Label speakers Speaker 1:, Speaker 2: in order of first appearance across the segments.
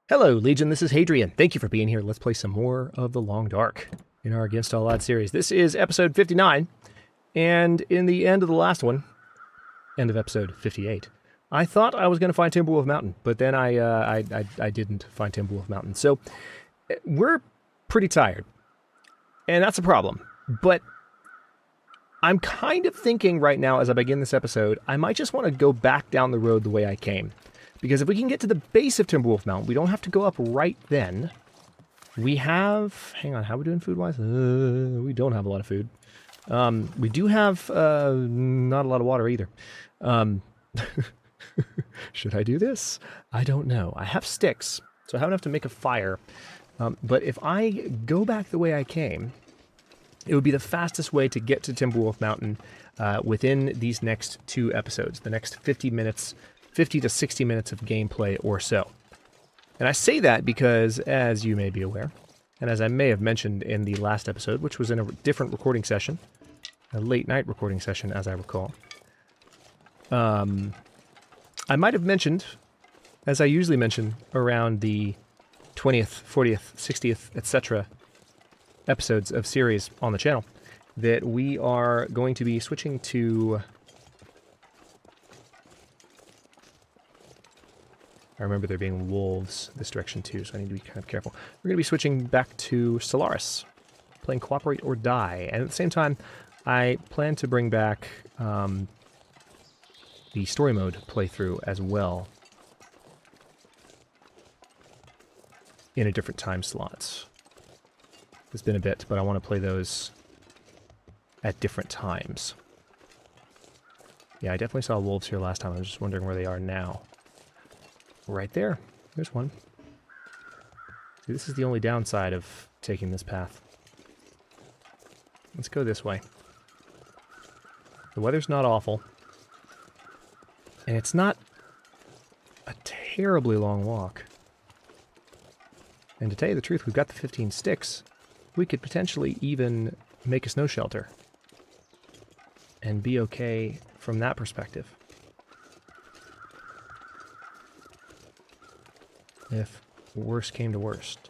Speaker 1: Hello, Legion. This is Hadrian. Thank you for being here. Let's play some more of the Long Dark in our Against All Odds series. This is episode 59, and in the end of the last one, end of episode 58, I thought I was going to find Timberwolf Mountain, but then I didn't find Timberwolf Mountain. So we're pretty tired, and that's a problem. But I'm kind of thinking right now, as I begin this episode, I might just want to go back down the road the way I came. Because if we can get to the base of Timberwolf Mountain, we don't have to go up right then. We have... Hang on, how are we doing food-wise? We don't have a lot of food. We do have not a lot of water either. Should I do this? I don't know. I have sticks, so I have enough to make a fire. But if I go back the way I came, it would be the fastest way to get to Timberwolf Mountain within these next 2 episodes, the next 50 to 60 minutes of gameplay or so. And I say that because, as you may be aware, and as I may have mentioned in the last episode, which was in a different recording session, a late night recording session as I recall, I might have mentioned, as I usually mention around the 20th, 40th, 60th, etc. episodes of series on the channel, that we are going to be switching to... I remember there being wolves this direction too, so I need to be kind of careful. We're going to be switching back to Stellaris, playing Cooperate or Die. And at the same time, I plan to bring back the story mode playthrough as well in a different time slots. It's been a bit, but I want to play those at different times. Yeah, I definitely saw wolves here last time. I was just wondering where they are now. Right there. There's one. See, this is the only downside of taking this path. Let's go this way. The weather's not awful. And it's not a terribly long walk. And to tell you the truth, we've got the 15 sticks. We could potentially even make a snow shelter. And be okay from that perspective. If worst came to worst.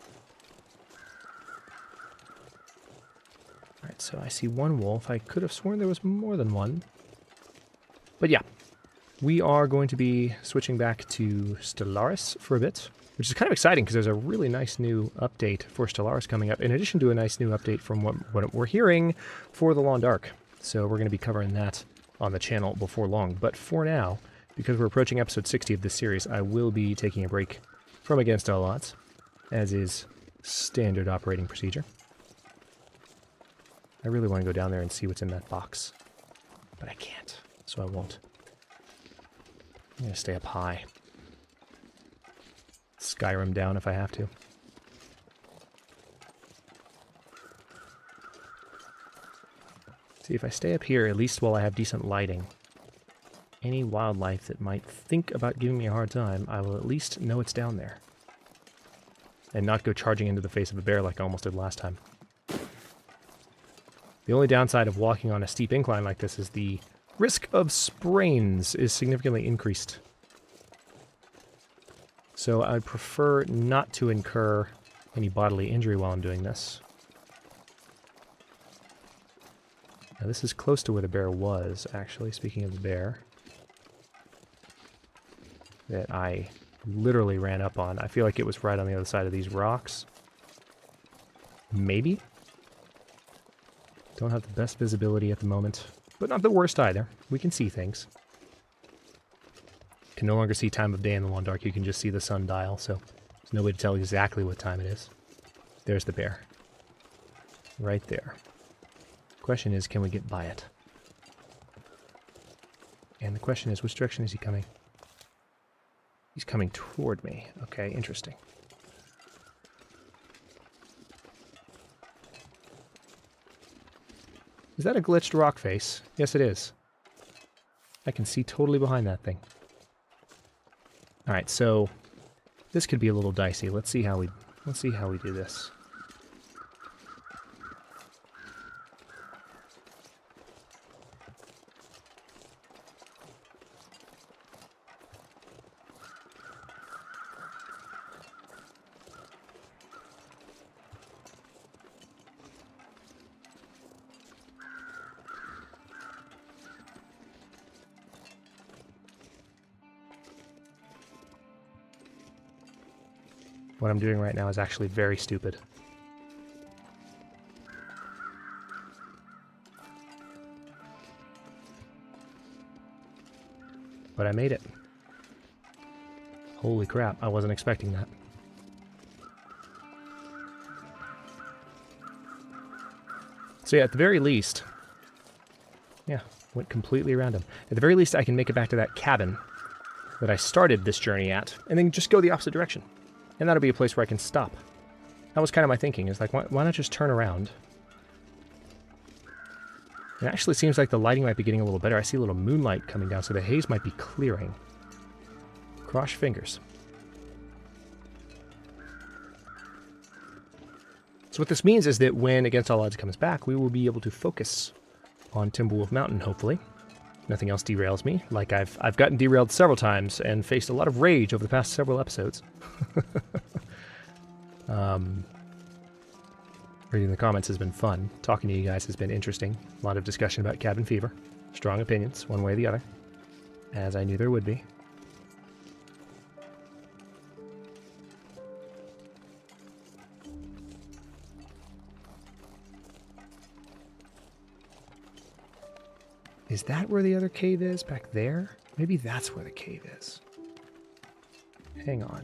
Speaker 1: Alright, so I see one wolf. I could have sworn there was more than one. But yeah, we are going to be switching back to Stellaris for a bit, which is kind of exciting because there's a really nice new update for Stellaris coming up, in addition to a nice new update from what we're hearing for the Long Dark. So we're going to be covering that on the channel before long. But for now, because we're approaching episode 60 of this series, I will be taking a break from Against All Odds, as is standard operating procedure. I really want to go down there and see what's in that box, but I can't, so I won't. I'm going to stay up high. Skyrim down if I have to. See, if I stay up here, at least while I have decent lighting, any wildlife that might think about giving me a hard time, I will at least know it's down there. And not go charging into the face of a bear like I almost did last time. The only downside of walking on a steep incline like this is the risk of sprains is significantly increased. So I'd prefer not to incur any bodily injury while I'm doing this. Now this is close to where the bear was, actually, speaking of the bear. That I literally ran up on. I feel like it was right on the other side of these rocks. Maybe? Don't have the best visibility at the moment, but not the worst either. We can see things. Can no longer see time of day in the Long Dark. You can just see the sundial, so there's no way to tell exactly what time it is. There's the bear. Right there. Question is, can we get by it? And the question is, which direction is he coming? He's coming toward me. Okay, interesting. Is that a glitched rock face? Yes, it is. I can see totally behind that thing. Alright, so this could be a little dicey. Let's see how we do this. What I'm doing right now is actually very stupid. But I made it. Holy crap, I wasn't expecting that. So yeah, at the very least... Yeah, went completely around him. At the very least, I can make it back to that cabin that I started this journey at, and then just go the opposite direction. And that'll be a place where I can stop. That was kind of my thinking, is like, why not just turn around? It actually seems like the lighting might be getting a little better. I see a little moonlight coming down, so the haze might be clearing. Cross your fingers. So what this means is that when Against All Odds comes back, we will be able to focus on Timberwolf Mountain, hopefully. Nothing else derails me, like I've gotten derailed several times and faced a lot of rage over the past several episodes. Reading the comments has been fun. Talking to you guys has been interesting. A lot of discussion about cabin fever. Strong opinions, one way or the other. As I knew there would be. Is that where the other cave is? Back there? Maybe that's where the cave is. Hang on.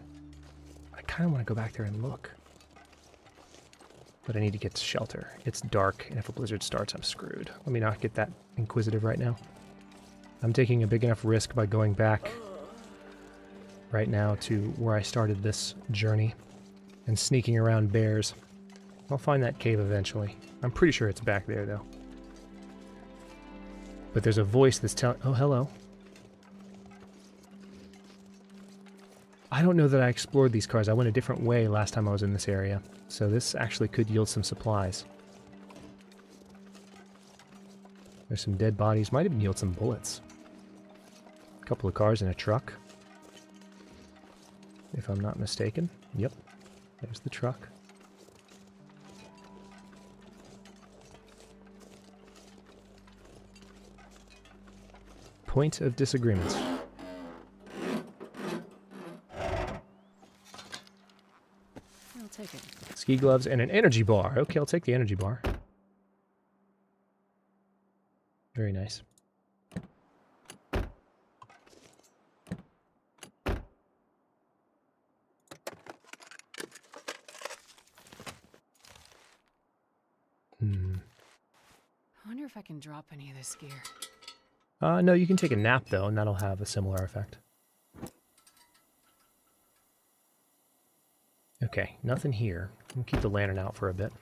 Speaker 1: I kind of want to go back there and look. But I need to get to shelter. It's dark, and if a blizzard starts, I'm screwed. Let me not get that inquisitive right now. I'm taking a big enough risk by going back right now to where I started this journey and sneaking around bears. I'll find that cave eventually. I'm pretty sure it's back there, though. But there's a voice that's telling... Oh, hello. I don't know that I explored these cars. I went a different way last time I was in this area. So this actually could yield some supplies. There's some dead bodies. Might even yield some bullets. A couple of cars and a truck. If I'm not mistaken. Yep. There's the truck. Point of disagreement.
Speaker 2: I'll take it.
Speaker 1: Ski gloves and an energy bar. Okay, I'll take the energy bar. Very nice.
Speaker 2: I wonder if I can drop any of this gear.
Speaker 1: No, you can take a nap, though, and that'll have a similar effect. Okay, nothing here. I'll keep the lantern out for a bit.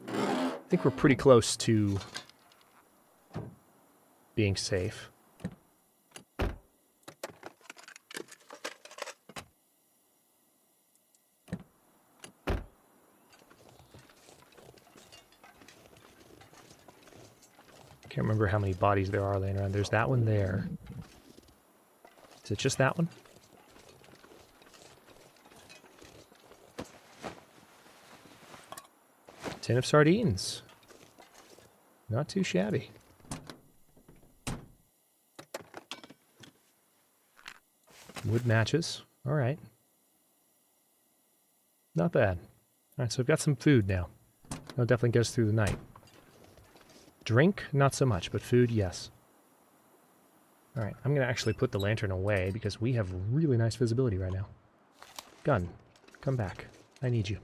Speaker 1: I think we're pretty close to being safe. Can't remember how many bodies there are laying around. There's that one there. Is it just that one? Tin of sardines. Not too shabby. Wood matches. All right. Not bad. All right, so I've got some food now. That'll definitely get us through the night. Drink, not so much, but food, yes. All right, I'm going to actually put the lantern away because we have really nice visibility right now. Gun, come back. I need you.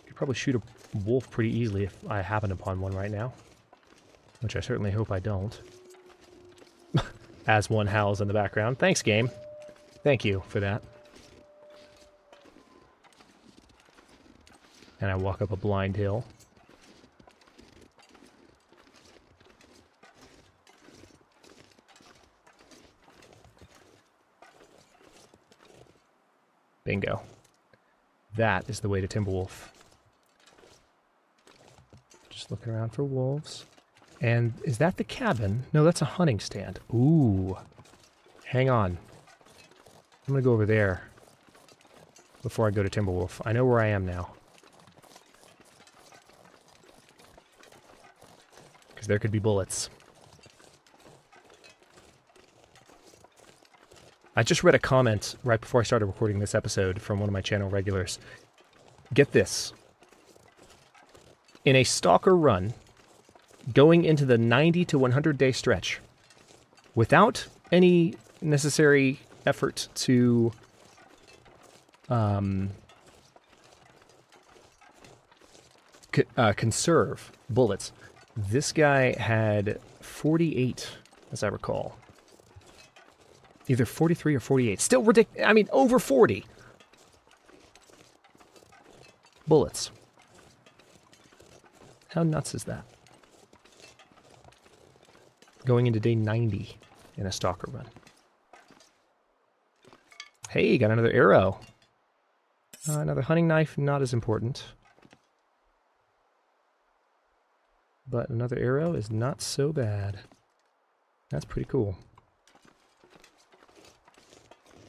Speaker 1: Could probably shoot a wolf pretty easily if I happen upon one right now. Which I certainly hope I don't. As one howls in the background. Thanks, game. Thank you for that. And I walk up a blind hill. Bingo. That is the way to Timberwolf. Just looking around for wolves. And is that the cabin? No, that's a hunting stand. Ooh. Hang on. I'm going to go over there before I go to Timberwolf. I know where I am now. Because there could be bullets. I just read a comment right before I started recording this episode from one of my channel regulars. Get this. In a Stalker run, going into the 90 to 100 day stretch, without any necessary effort to conserve bullets, this guy had 48, as I recall. Either 43 or 48. Still ridiculous. I mean, over 40 bullets. How nuts is that? Going into day 90 in a Stalker run. Hey, got another arrow. Another hunting knife, not as important. But another arrow is not so bad. That's pretty cool.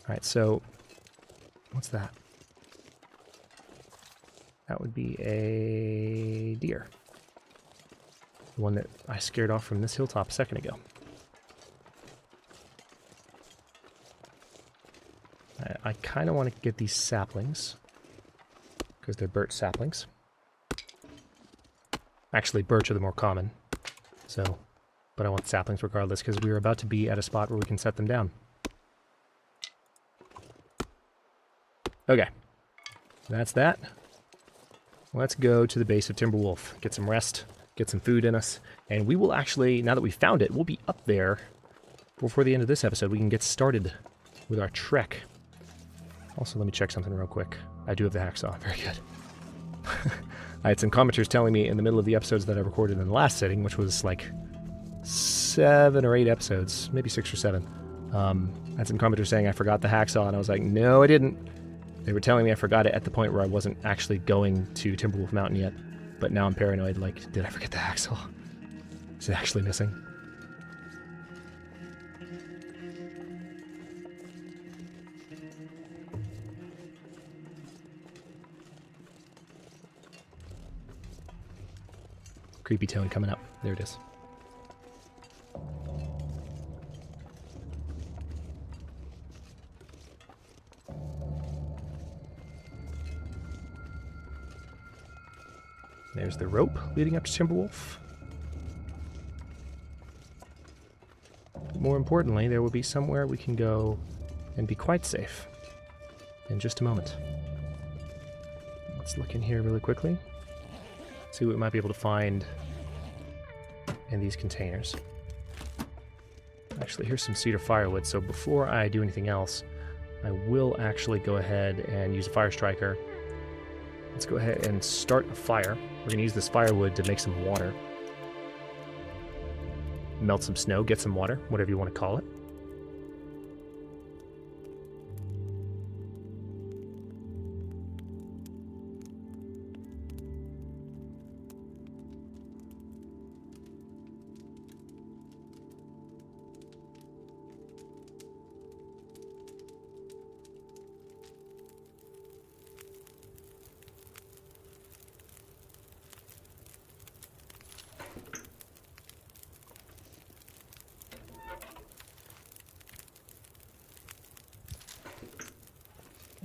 Speaker 1: Alright, so what's that? That would be a deer. The one that I scared off from this hilltop a second ago. I kind of want to get these saplings, because they're birch saplings. Actually, birch are the more common, so, but I want saplings regardless, because we are about to be at a spot where we can set them down. Okay, that's that. Let's go to the base of Timberwolf, get some rest, get some food in us, and we will actually, now that we found it, we'll be up there before the end of this episode. We can get started with our trek. Also, let me check something real quick. I do have the hacksaw. Very good. I had some commenters telling me in the middle of the episodes that I recorded in the last setting, which was like 7 or 8 episodes, maybe 6 or 7. I had some commenters saying I forgot the hacksaw, and I was like, no, I didn't. They were telling me I forgot it at the point where I wasn't actually going to Timberwolf Mountain yet. But now I'm paranoid, like, did I forget the hacksaw? Is it actually missing? Creepy tone coming up. There it is. There's the rope leading up to Timberwolf. More importantly, there will be somewhere we can go and be quite safe in just a moment. Let's look in here really quickly. See what we might be able to find in these containers. Actually, here's some cedar firewood, so before I do anything else, I will actually go ahead and use a fire striker. Let's go ahead and start a fire. We're going to use this firewood to make some water. Melt some snow, get some water, whatever you want to call it.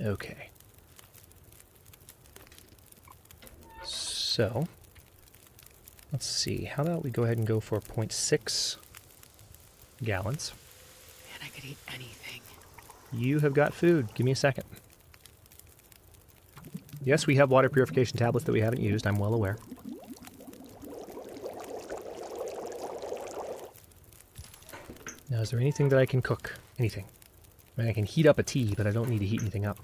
Speaker 1: Okay. So, let's see. How about we go ahead and go for 0.6 gallons.
Speaker 2: Man, I could eat anything.
Speaker 1: You have got food. Give me a second. Yes, we have water purification tablets that we haven't used. I'm well aware. Now, is there anything that I can cook? Anything? I mean, I can heat up a tea, but I don't need to heat anything up.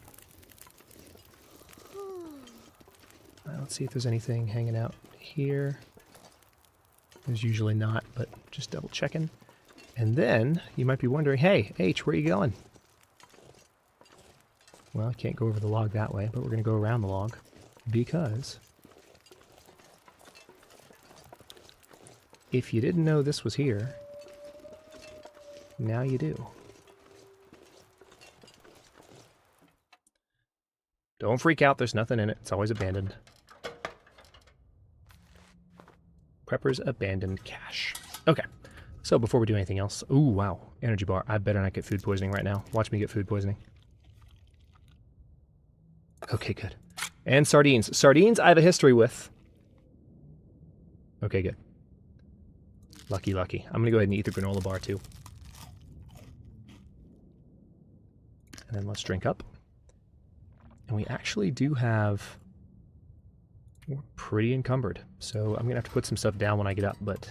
Speaker 1: Let's see if there's anything hanging out here. There's usually not, but just double checking. And then you might be wondering, hey, H, where are you going? Well, I can't go over the log that way, but we're going to go around the log because if you didn't know this was here, now you do. Don't freak out, there's nothing in it. It's always abandoned. Prepper's abandoned cache. Okay, So before we do anything else, ooh, wow, energy bar. I better not get food poisoning right now. Watch me get food poisoning. Okay, good. And sardines. Sardines I have a history with. Okay, good. Lucky, lucky. I'm going to go ahead and eat the granola bar, too. And then let's drink up. And we actually do have... We're pretty encumbered. So I'm going to have to put some stuff down when I get up, but...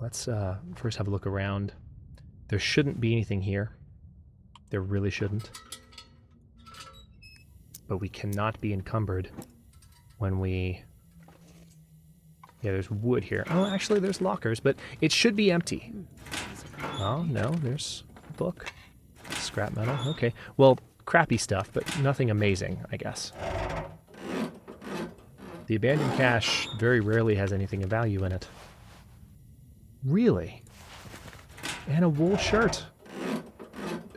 Speaker 1: Let's first have a look around. There shouldn't be anything here. There really shouldn't. But we cannot be encumbered when we... Yeah, there's wood here. Oh, actually, there's lockers, but it should be empty. Oh, no, there's a book. Scrap metal, okay. Well, crappy stuff, but nothing amazing, I guess. The abandoned cache very rarely has anything of value in it. Really? And a wool shirt.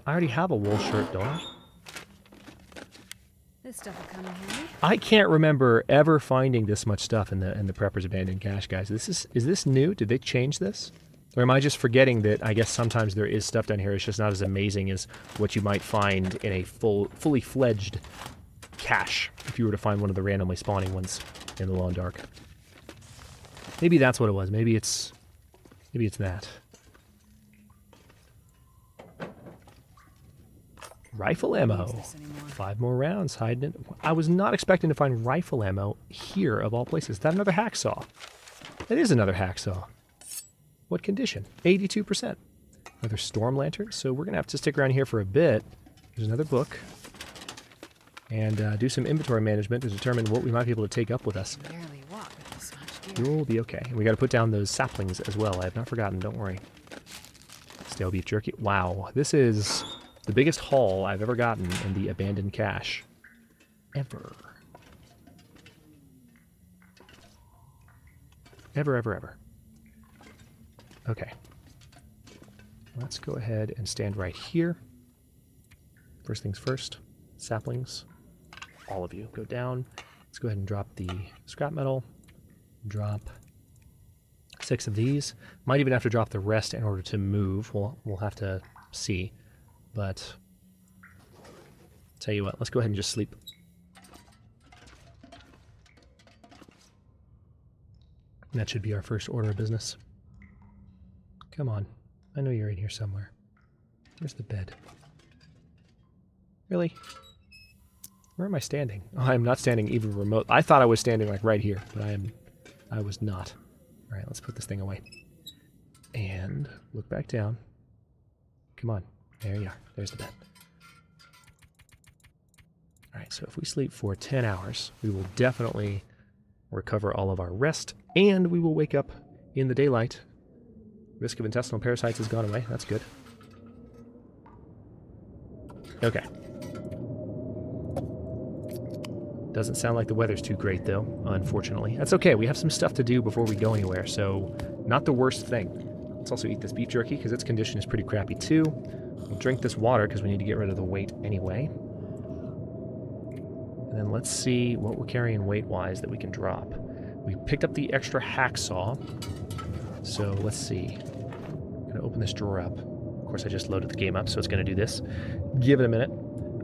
Speaker 1: I already have a wool shirt, don't I?
Speaker 2: This stuff will come in handy.
Speaker 1: I can't remember ever finding this much stuff in the Prepper's Abandoned Cache, guys. Is this new? Did they change this? Or am I just forgetting that I guess sometimes there is stuff down here, it's just not as amazing as what you might find in a fully fledged cache, if you were to find one of the randomly spawning ones in the Long Dark. Maybe that's what it was. Maybe it's that. Rifle ammo. 5 more rounds hiding in. I was not expecting to find rifle ammo here, of all places. Is that another hacksaw? That is another hacksaw. What condition? 82%. Another storm lantern. So we're going to have to stick around here for a bit. There's another book. And do some inventory management to determine what we might be able to take up with us.
Speaker 2: Barely walk with this much gear.
Speaker 1: You'll be okay. And we got to put down those saplings as well. I have not forgotten. Don't worry. Stale beef jerky. Wow. This is... the biggest haul I've ever gotten in the abandoned cache. Ever. Ever. Okay. Let's go ahead and stand right here. First things first. Saplings. All of you. Go down. Let's go ahead and drop the scrap metal. Drop 6 of these. Might even have to drop the rest in order to move. We'll have to see. But, tell you what, let's go ahead and just sleep. And that should be our first order of business. Come on. I know you're in here somewhere. Where's the bed? Really? Where am I standing? Oh, I'm not standing even remote. I thought I was standing like right here, but I was not. Alright, let's put this thing away. And look back down. Come on. There you are. There's the bed. Alright, so if we sleep for 10 hours, we will definitely recover all of our rest, and we will wake up in the daylight. Risk of intestinal parasites has gone away. That's good. Okay. Doesn't sound like the weather's too great, though, unfortunately. That's okay. We have some stuff to do before we go anywhere, so not the worst thing. Let's also eat this beef jerky, because its condition is pretty crappy, too. We'll drink this water, because we need to get rid of the weight anyway. And then let's see what we're carrying weight-wise that we can drop. We picked up the extra hacksaw, so let's see. I'm going to open this drawer up. Of course, I just loaded the game up, so it's going to do this. Give it a minute.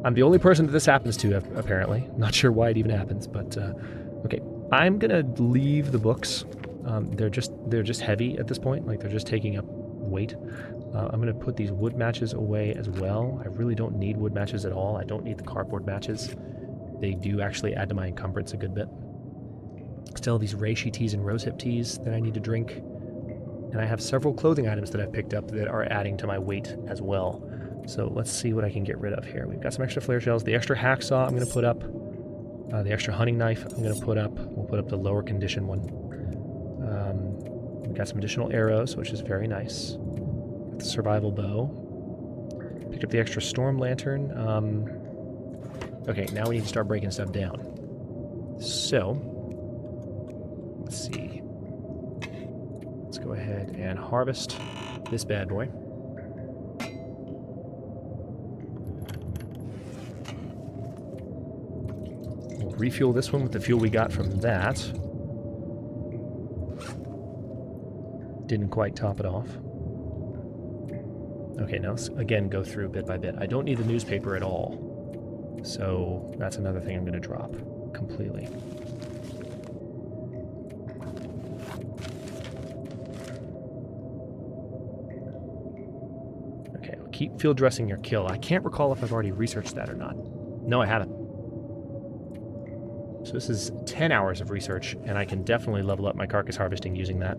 Speaker 1: I'm the only person that this happens to, apparently. Not sure why it even happens, but okay. I'm going to leave the books. They're just heavy at this point, like they're just taking up weight. I'm going to put these wood matches away as well. I really don't need wood matches at all. I don't need the cardboard matches. They do actually add to my encumbrance a good bit. Still these reishi teas and rosehip teas that I need to drink. And I have several clothing items that I've picked up that are adding to my weight as well. So let's see what I can get rid of here. We've got some extra flare shells. The extra hacksaw I'm going to put up. The extra hunting knife I'm going to put up. We'll put up the lower condition one. We've got some additional arrows, which is very nice. Got the survival bow. Picked up the extra storm lantern. Okay, now we need to start breaking stuff down. So, let's see. Let's go ahead and harvest this bad boy. We'll refuel this one with the fuel we got from that. Didn't quite top it off. Okay, now let's again go through bit by bit. I don't need the newspaper at all. So that's another thing I'm going to drop completely. Okay, keep field dressing your kill. I can't recall if I've already researched that or not. No, I haven't. So this is 10 hours of research, and I can definitely level up my carcass harvesting using that.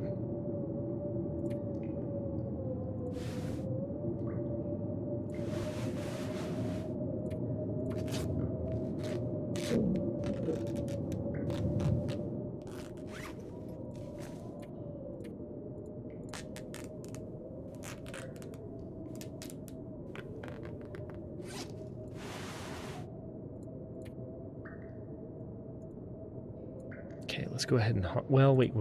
Speaker 1: Okay, let's go ahead and... Well, wait.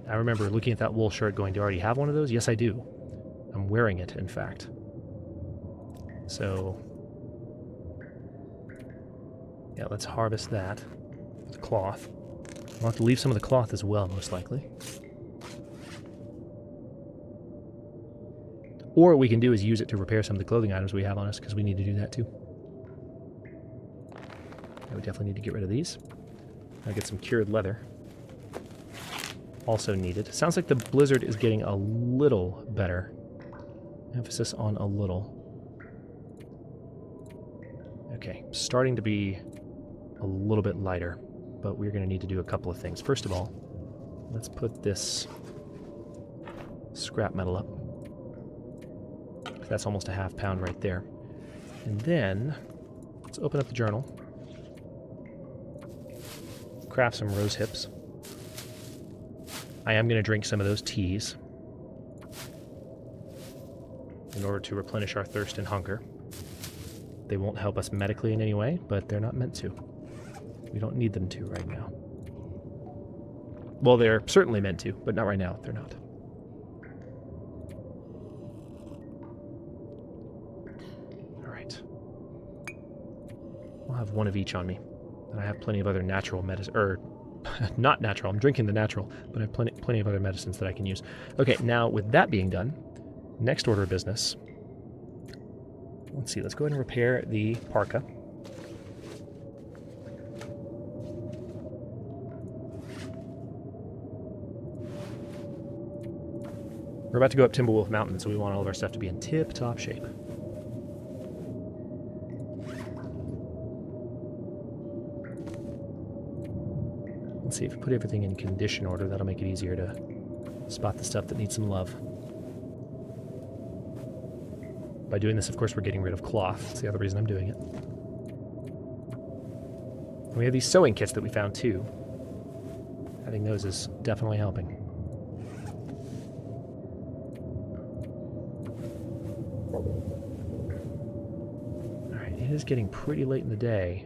Speaker 1: I remember looking at that wool shirt going, do I already have one of those? Yes, I do. I'm wearing it, in fact. So... yeah, let's harvest that with cloth. I'll have to leave some of the cloth as well, most likely. Or what we can do is use it to repair some of the clothing items we have on us, because we need to do that too. Yeah, we definitely need to get rid of these. I'll get some cured leather. Also needed. Sounds like the blizzard is getting a little better. Emphasis on a little. Okay, starting to be a little bit lighter, but we're going to need to do a couple of things. First of all, let's put this scrap metal up. That's almost a ½ pound right there. And then, let's open up the journal. Craft some rose hips. I am going to drink some of those teas in order to replenish our thirst and hunger. They won't help us medically in any way, but they're not meant to. We don't need them to right now. Well, they're certainly meant to, but not right now. They're not. All right. I'll have one of each on me. And I have plenty of other natural medicine, or not natural, I'm drinking the natural, but I have plenty of other medicines that I can use. Okay, now with that being done, next order of business, let's see, let's go ahead and repair the parka. We're about to go up Timberwolf Mountain, so we want all of our stuff to be in tip-top shape. Let's see, if we put everything in condition order, that'll make it easier to spot the stuff that needs some love. By doing this, of course, we're getting rid of cloth. That's the other reason I'm doing it. And we have these sewing kits that we found, too. Having those is definitely helping. Alright, it is getting pretty late in the day.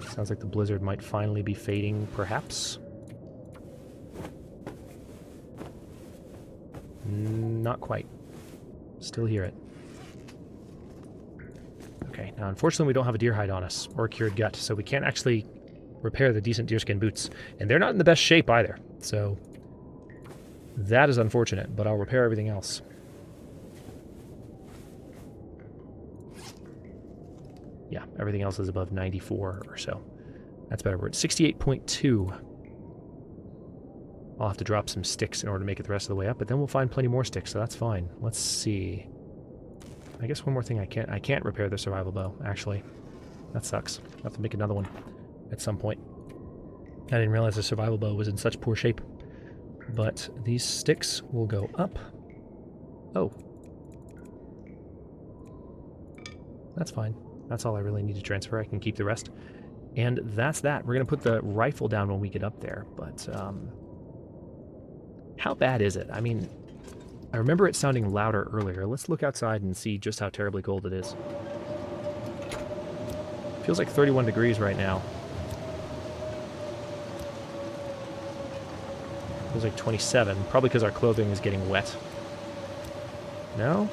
Speaker 1: Sounds like the blizzard might finally be fading, perhaps. Not quite. Still hear it. Okay, now unfortunately we don't have a deer hide on us, or a cured gut, so we can't actually repair the decent deerskin boots. And they're not in the best shape either, so that is unfortunate, but I'll repair everything else. Yeah, everything else is above 94 or so. That's better. We're at 68.2. I'll have to drop some sticks in order to make it the rest of the way up, but then we'll find plenty more sticks, so that's fine. Let's see. I guess one more thing I can't repair the survival bow, actually. That sucks. I'll have to make another one at some point. I didn't realize the survival bow was in such poor shape. But these sticks will go up. Oh. That's fine. That's all I really need to transfer. I can keep the rest. And that's that. We're going to put the rifle down when we get up there. But how bad is it? I mean, I remember it sounding louder earlier. Let's look outside and see just how terribly cold it is. Feels like 31 degrees right now. Feels like 27. Probably because our clothing is getting wet. No?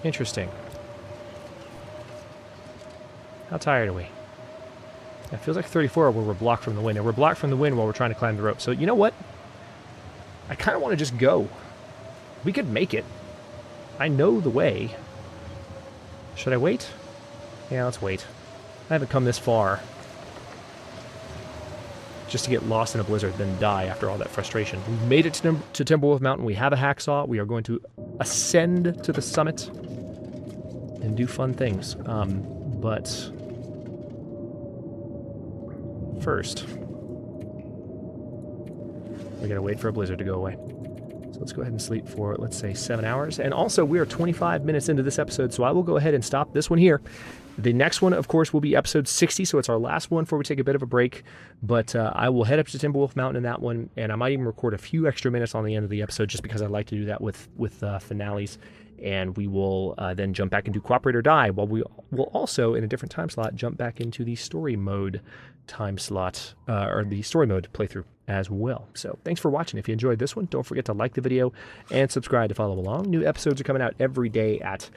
Speaker 1: Interesting. How tired are we? It feels like 34 where we're blocked from the wind. And we're blocked from the wind while we're trying to climb the rope. So you know what? I kind of want to just go. We could make it. I know the way. Should I wait? Yeah, let's wait. I haven't come this far just to get lost in a blizzard, then die after all that frustration. We've made it to Timberwolf Mountain. We have a hacksaw. We are going to ascend to the summit and do fun things. But first, we gotta wait for a blizzard to go away. So let's go ahead and sleep for, let's say, 7 hours. And also, we are 25 minutes into this episode, so I will go ahead and stop this one here. The next one, of course, will be episode 60, so it's our last one before we take a bit of a break. But I will head up to Timberwolf Mountain in that one, and I might even record a few extra minutes on the end of the episode just because I like to do that with finales. And we will then jump back into Cooperate or Die, while we will also, in a different time slot, jump back into the story mode time slot, or the story mode playthrough as well. So thanks for watching. If you enjoyed this one, don't forget to like the video and subscribe to follow along. New episodes are coming out every day at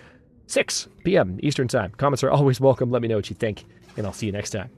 Speaker 1: 6 p.m. Eastern Time. Comments are always welcome. Let me know what you think, and I'll see you next time.